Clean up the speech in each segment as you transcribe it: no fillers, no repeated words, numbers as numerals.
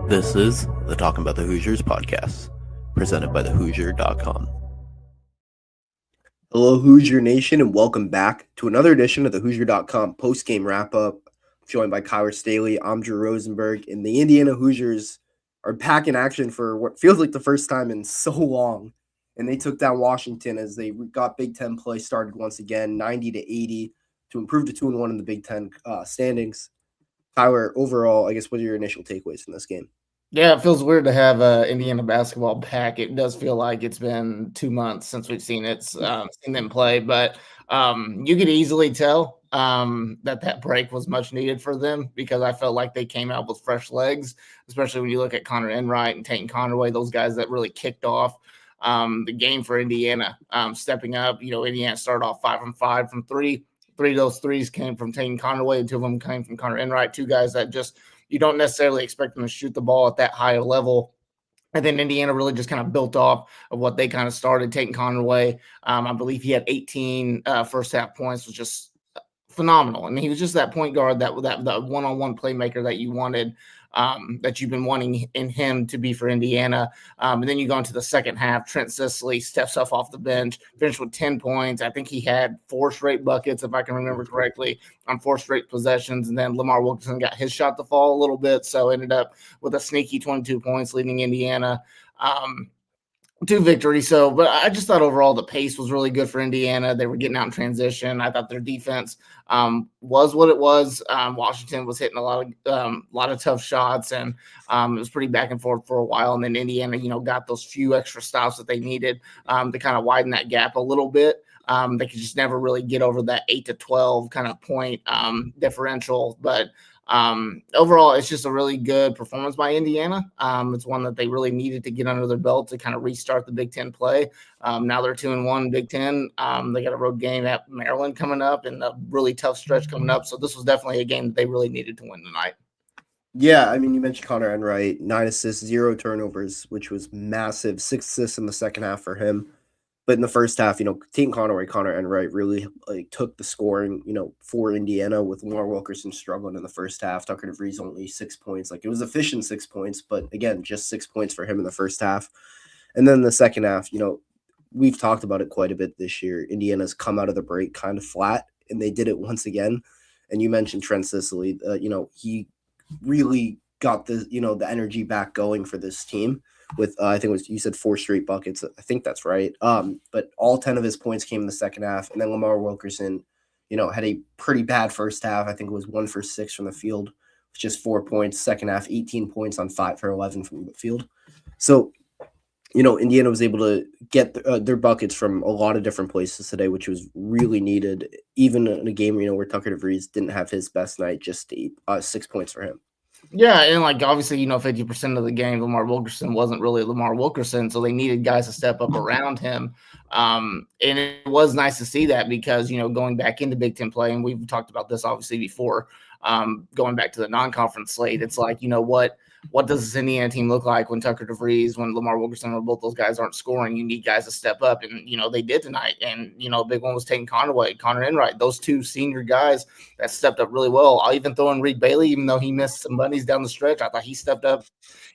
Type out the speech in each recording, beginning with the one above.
This is the Talkin Bout the Hoosiers podcast, presented by TheHoosier.com. Hello, Hoosier Nation, and welcome back to another edition of the Hoosier.com postgame wrap-up. Joined by Staley, I'm Drew Rosenberg, and the Indiana Hoosiers are back in action for what feels like the first time in so long. And they took down Washington as they got Big Ten play started once again, 90-80, to improve to 2-1 in the Big Ten standings. Tyler, overall, I guess, what are your initial takeaways from this game? Yeah, it feels weird to have Indiana basketball back. It does feel like it's been 2 months since we've seen them play, but you could easily tell that break was much needed for them because I felt like they came out with fresh legs, especially when you look at Connor Enright and Tate Conway, those guys that really kicked off the game for Indiana, stepping up. You know, Indiana started off 5 from 5 from three. 3 of those threes came from Tate Conway, and 2 of them came from Connor Enright, 2 guys that just you don't necessarily expect them to shoot the ball at that high level. And then Indiana really just kind of built off of what they kind of started. Tate Conway, I believe he had 18 first half points, was just phenomenal. And he was just that point guard, that one-on-one playmaker that you wanted, that you've been wanting in him to be for Indiana. And then you go into the second half, Trent Sisley steps up off the bench, finished with 10 points. I think he had 4 straight buckets, if I can remember correctly, on 4 straight possessions. And then Lamar Wilkerson got his shot to fall a little bit, so ended up with a sneaky 22 points, leading Indiana to victory. So, but I just thought overall the pace was really good for Indiana. They were getting out in transition. I thought their defense was what it was. Washington was hitting a lot of tough shots, and it was pretty back and forth for a while. And then Indiana, got those few extra stops that they needed to kind of widen that gap a little bit. They could just never really get over that 8 to 12 kind of point differential, but overall, it's just a really good performance by Indiana. It's one that they really needed to get under their belt to kind of restart the Big Ten play. Now they're 2-1 Big Ten. They got a road game at Maryland coming up and a really tough stretch coming up. So this was definitely a game that they really needed to win tonight. Yeah, I mean, you mentioned Connor Enright, 9 assists, 0 turnovers, which was massive. 6 assists in the second half for him. But in the first half, Tate Conway, Connor Enright really took the scoring, for Indiana, with Lamar Wilkerson struggling in the first half. Tucker DeVries only 6 points. It was efficient 6 points, but again, just 6 points for him in the first half. And then the second half, we've talked about it quite a bit this year. Indiana's come out of the break kind of flat, and they did it once again. And you mentioned Trent Sisley. He really got the energy back going for this team. With I think it was, you said 4 straight buckets. I think that's right. But all 10 of his points came in the second half, and then Lamar Wilkerson, had a pretty bad first half. I think it was 1 for 6 from the field, just 4 points. Second half, 18 points on 5 for 11 from the field. So, Indiana was able to get their buckets from a lot of different places today, which was really needed. Even in a game, where Tucker DeVries didn't have his best night, just 6 points for him. Yeah, and obviously, 50% of the game, Lamar Wilkerson wasn't really Lamar Wilkerson, so they needed guys to step up around him. And it was nice to see that because, going back into Big Ten play, and we've talked about this obviously before, going back to the non-conference slate, it's what does this Indiana team look like when Tucker DeVries, when Lamar Wilkerson, or both those guys aren't scoring? You need guys to step up, and they did tonight. And a big one was Tate Conway, Connor Enright, those 2 senior guys that stepped up really well. I'll even throw in Reed Bailey, even though he missed some bunnies down the stretch. I thought he stepped up,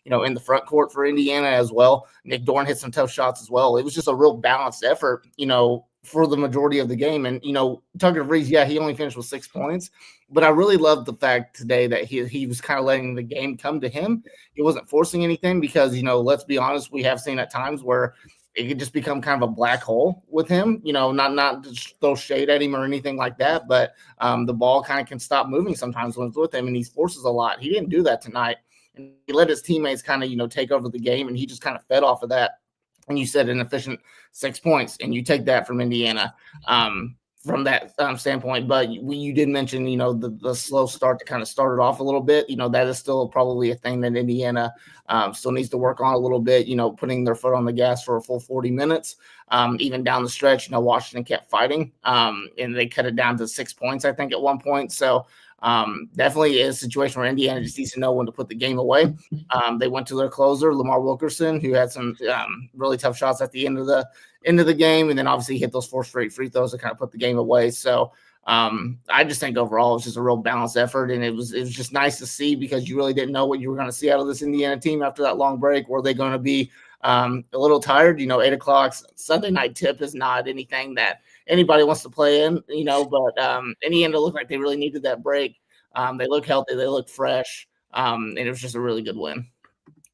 in the front court for Indiana as well. Nick Dorn hit some tough shots as well. It was just a real balanced effort, for the majority of the game. And, Tucker DeVries, yeah, he only finished with 6 points, but I really loved the fact today that he was kind of letting the game come to him. He wasn't forcing anything because, let's be honest, we have seen at times where it could just become kind of a black hole with him, not to throw shade at him or anything like that, but the ball kind of can stop moving sometimes when it's with him, and he forces a lot. He didn't do that tonight, and he let his teammates kind of, take over the game, and he just kind of fed off of that. And you said an efficient 6 points, and you take that from Indiana from that standpoint. But you did mention, the slow start to kind of start it off a little bit. That is still probably a thing that Indiana still needs to work on a little bit, putting their foot on the gas for a full 40 minutes. Even down the stretch, Washington kept fighting, and they cut it down to 6 points, I think, at one point. So definitely a situation where Indiana just needs to know when to put the game away. They went to their closer, Lamar Wilkerson, who had some really tough shots at the end of the game, and then obviously hit those 4 straight free throws to kind of put the game away. So I just think overall it was just a real balanced effort, and it was just nice to see because you really didn't know what you were going to see out of this Indiana team after that long break. Were they going to be a little tired? 8 o'clock Sunday night tip is not anything that anybody wants to play in, but Indiana looked like they really needed that break. They look healthy, they look fresh, and it was just a really good win.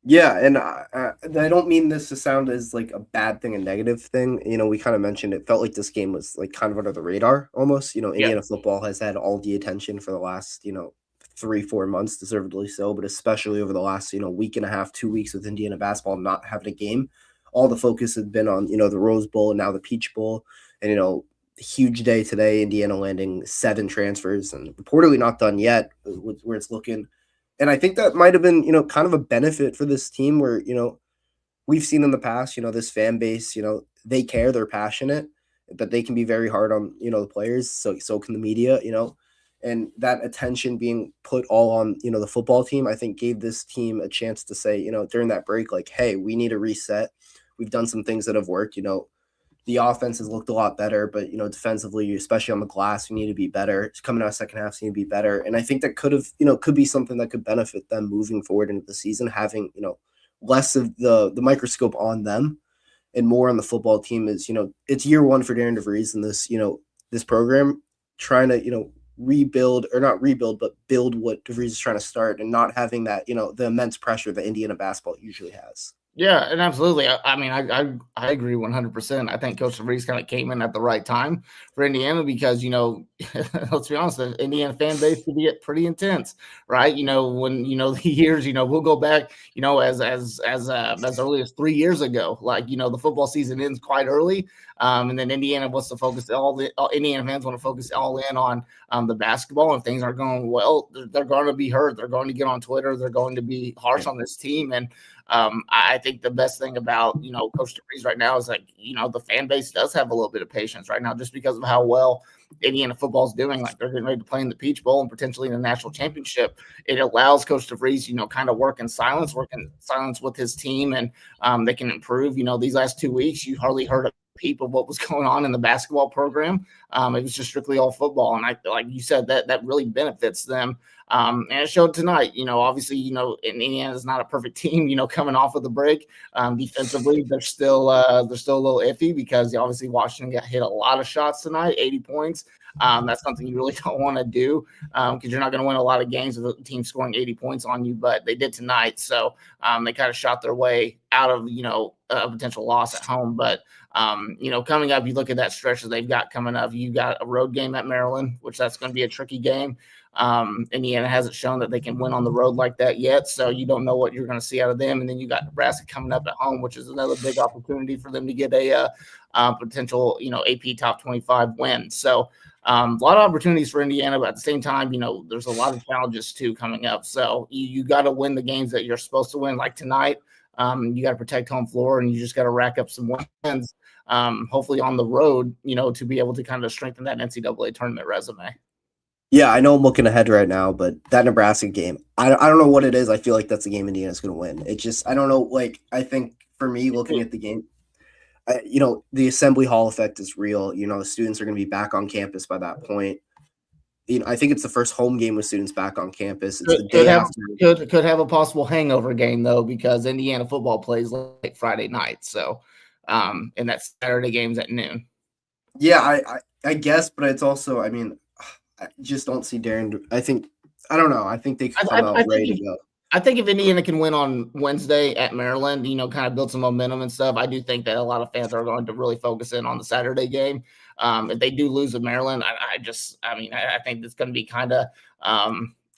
Yeah, and I don't mean this to sound as like a bad thing, a negative thing. We kind of mentioned it felt like this game was like kind of under the radar almost. Indiana football has had all the attention for the last 3-4 months, deservedly so, but especially over the last week and a half, 2 weeks with Indiana basketball not having a game. All the focus has been on the Rose Bowl and now the Peach Bowl, and huge day today. Indiana landing 7 transfers and reportedly not done yet, where it's looking. And I think that might have been, kind of a benefit for this team where, we've seen in the past, this fan base, they care, they're passionate, but they can be very hard on, the players. So can the media, and that attention being put all on, the football team, I think gave this team a chance to say, during that break, like, hey, we need a reset. We've done some things that have worked, the offense has looked a lot better, but, defensively, especially on the glass, we need to be better. Coming out of second half, we need to be better. And I think that could be something that could benefit them moving forward into the season, having, less of the microscope on them and more on the football team is, it's year one for Darren DeVries and this program trying to, rebuild or not rebuild, but build what DeVries is trying to start and not having that, the immense pressure that Indiana basketball usually has. Yeah, and absolutely. I agree 100%. I think Coach DeVries kind of came in at the right time for Indiana because, let's be honest, the Indiana fan base can be pretty intense, right? When, the years, we'll go back, as early as 3 years ago, like, the football season ends quite early. And then Indiana wants to focus all Indiana fans want to focus all in on the basketball, and things aren't going well. They're going to be hurt. They're going to get on Twitter. They're going to be harsh on this team. And I think the best thing about, Coach DeVries right now is like, the fan base does have a little bit of patience right now just because of how well Indiana football is doing. Like they're getting ready to play in the Peach Bowl and potentially in the national championship. It allows Coach DeVries, kind of work in silence with his team, and they can improve. These last 2 weeks, you hardly heard a peep of what was going on in the basketball program. It was just strictly all football. And like you said, that really benefits them. And it showed tonight, obviously, Indiana is not a perfect team, coming off of the break. Defensively, they're still a little iffy because obviously Washington got hit a lot of shots tonight, 80 points. That's something you really don't want to do because you're not going to win a lot of games with a team scoring 80 points on you, but they did tonight. So they kind of shot their way out of, a potential loss at home. But, coming up, you look at that stretch that they've got coming up. You got a road game at Maryland, which that's going to be a tricky game. Indiana hasn't shown that they can win on the road like that yet, so you don't know what you're going to see out of them. And then you got Nebraska coming up at home, which is another big opportunity for them to get a potential, AP top 25 win. So a lot of opportunities for Indiana, but at the same time, there's a lot of challenges too coming up. So you got to win the games that you're supposed to win, like tonight. You got to protect home floor, and you just got to rack up some wins, hopefully on the road, to be able to kind of strengthen that NCAA tournament resume. Yeah, I know I'm looking ahead right now, but that Nebraska game, I don't know what it is. I feel like that's the game Indiana's going to win. It just, I don't know. Like, I think for me, looking at the game, the Assembly Hall effect is real. The students are going to be back on campus by that point. I think it's the first home game with students back on campus. It's the day after. Could have a possible hangover game, though, because Indiana football plays like Friday night. So, and that Saturday game's at noon. Yeah, I guess, but it's also, I just don't see Darren. I don't know. I think they come out ready to go. I think if Indiana can win on Wednesday at Maryland, kind of build some momentum and stuff, I do think that a lot of fans are going to really focus in on the Saturday game. If they do lose at Maryland, I think it's going to be kind of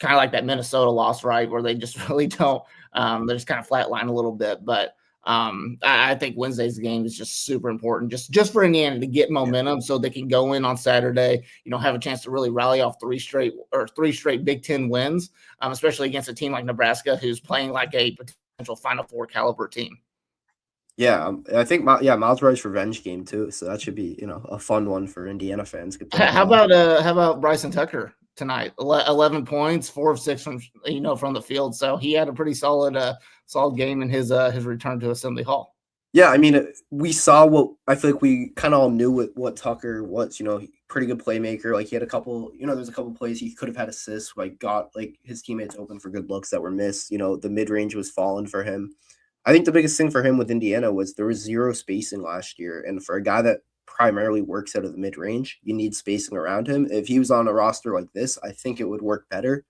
like that Minnesota loss, right, where they just really don't. They're just kind of flatline a little bit, but. I think Wednesday's game is just super important, just for Indiana to get momentum, so they can go in on Saturday, have a chance to really rally off three straight Big Ten wins, especially against a team like Nebraska, who's playing like a potential Final Four caliber team. Yeah, I think Miles Bryce's revenge game too, so that should be a fun one for Indiana fans. How about Bryson Tucker tonight? 11 points, 4 of 6 from from the field, so he had a pretty solid game in his return to Assembly Hall. Yeah, I mean, we saw what I feel like we kind of all knew what Tucker was. Pretty good playmaker. Like he had a couple. There's a couple plays he could have had assists. Like got like his teammates open for good looks that were missed. The mid range was falling for him. I think the biggest thing for him with Indiana was there was zero spacing last year, and for a guy that primarily works out of the mid range, you need spacing around him. If he was on a roster like this, I think it would work better.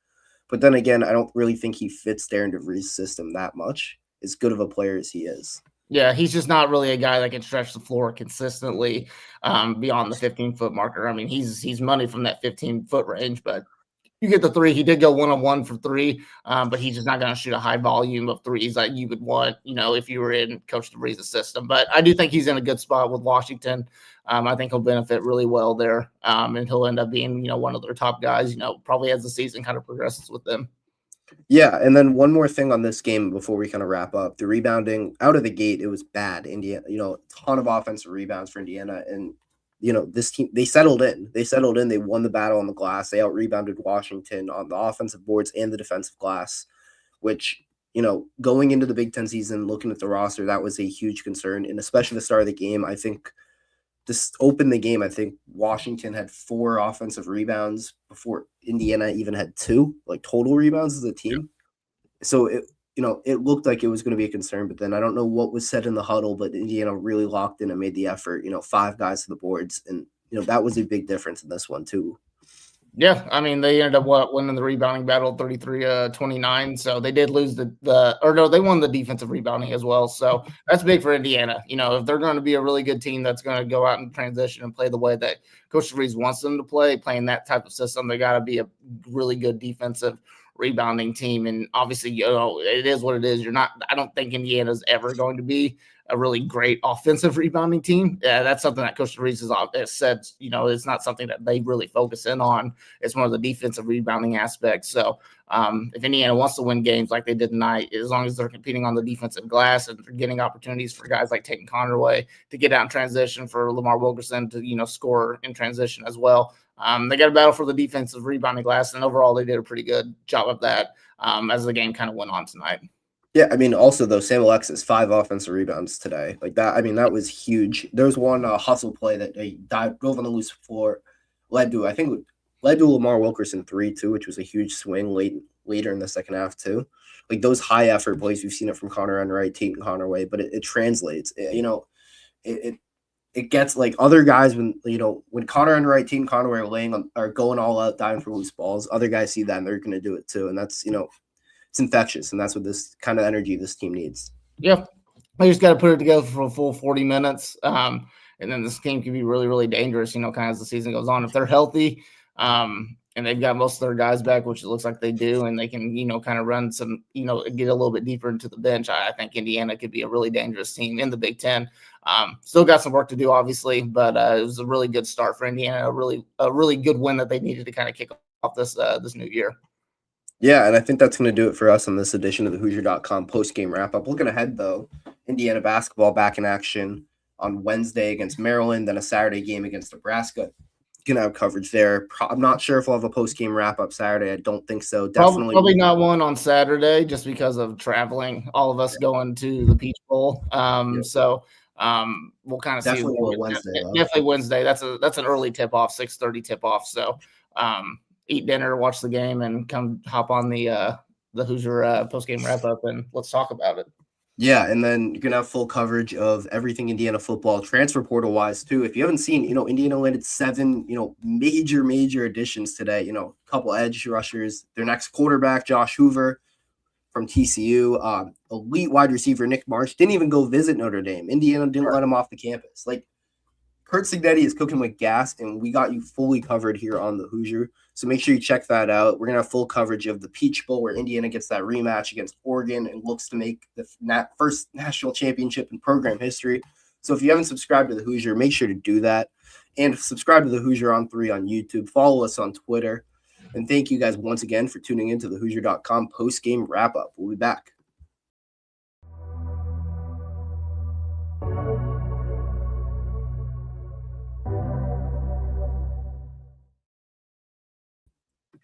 But then again, I don't really think he fits Darren DeVries' system that much. As good of a player as he is. Yeah, he's just not really a guy that can stretch the floor consistently beyond the 15-foot marker. I mean, he's money from that 15-foot range, but you get the three. He did go 1-on-1 for three, but he's just not going to shoot a high volume of threes like you would want, if you were in Coach DeVries' system. But I do think he's in a good spot with Washington. I think he'll benefit really well there, and he'll end up being, one of their top guys, probably as the season kind of progresses with them. Yeah, and then one more thing on this game before we kind of wrap up. The rebounding out of the gate, it was bad. Indiana, a ton of offensive rebounds for Indiana. And, this team, they settled in. They won the battle on the glass. They out-rebounded Washington on the offensive boards and the defensive glass, which, going into the Big Ten season, looking at the roster, that was a huge concern. And especially the start of the game, I think this opened the game. I think Washington had 4 offensive rebounds before Indiana even had 2, like total rebounds as a team. So it looked like it was going to be a concern, but then I don't know what was said in the huddle, but Indiana really locked in and made the effort. 5 guys to the boards, and that was a big difference in this one too. Yeah, I mean, they ended up winning the rebounding battle 33-29. So they did lose they won the defensive rebounding as well. So that's big for Indiana. If they're going to be a really good team that's going to go out and transition and play the way that Coach DeVries wants them to play, playing that type of system, they got to be a really good defensive rebounding team. And obviously, it is what it is. I don't think Indiana's ever going to be a really great offensive rebounding team. Yeah, that's something that Coach DeVries has said, it's not something that they really focus in on. It's more of the defensive rebounding aspect. So if Indiana wants to win games like they did tonight, as long as they're competing on the defensive glass and they're getting opportunities for guys like Talkin Conway to get out in transition, for Lamar Wilkerson to, score in transition as well. They got a battle for the defensive rebounding glass, and overall they did a pretty good job of that as the game kind of went on tonight. Yeah, I mean, also though, Sam Alexis 5 offensive rebounds today, like that. I mean, that was huge. There was one hustle play that they drove on the loose floor, led to Lamar Wilkerson 3 too, which was a huge swing later in the second half too. Like those high effort plays, we've seen it from Connor Enright, Talkin Conway, but it translates. It gets like other guys when Connor Enright, Talkin Conway are going all out, diving for loose balls. Other guys see that and they're going to do it too, and that's it's infectious, and that's what this kind of energy this team needs. Yeah, they just got to put it together for a full 40 minutes, and then this team can be really, really dangerous, kind of as the season goes on. If they're healthy, and they've got most of their guys back, which it looks like they do, and they can, kind of run some, get a little bit deeper into the bench, I think Indiana could be a really dangerous team in the Big Ten. Still got some work to do, obviously, but it was a really good start for Indiana, a really good win that they needed to kind of kick off this new year. Yeah, and I think that's going to do it for us on this edition of the Hoosier.com post-game wrap-up. Looking ahead, though, Indiana basketball back in action on Wednesday against Maryland, then a Saturday game against Nebraska. Going to have coverage there. I'm not sure if we'll have a post-game wrap-up Saturday. I don't think so. Definitely Probably not one on Saturday just because of traveling. All of us going to the Peach Bowl. So we'll kind of see. Definitely Wednesday. That's an early tip-off, 6:30 tip-off. So eat dinner, watch the game, and come hop on the Hoosier post-game wrap-up, and let's talk about it. Yeah, and then you're going to have full coverage of everything Indiana football, transfer portal-wise, too. If you haven't seen, Indiana landed 7, major additions today. A couple edge rushers. Their next quarterback, Josh Hoover from TCU. Elite wide receiver, Nick Marsh, didn't even go visit Notre Dame. Indiana didn't let him off the campus. Like, Kurt Signetti is cooking with gas, and we got you fully covered here on the Hoosier. So make sure you check that out. We're going to have full coverage of the Peach Bowl, where Indiana gets that rematch against Oregon and looks to make the first national championship in program history. So if you haven't subscribed to the Hoosier, make sure to do that. And subscribe to the Hoosier on 3 on YouTube. Follow us on Twitter. And thank you guys once again for tuning into the Hoosier.com post-game wrap-up. We'll be back.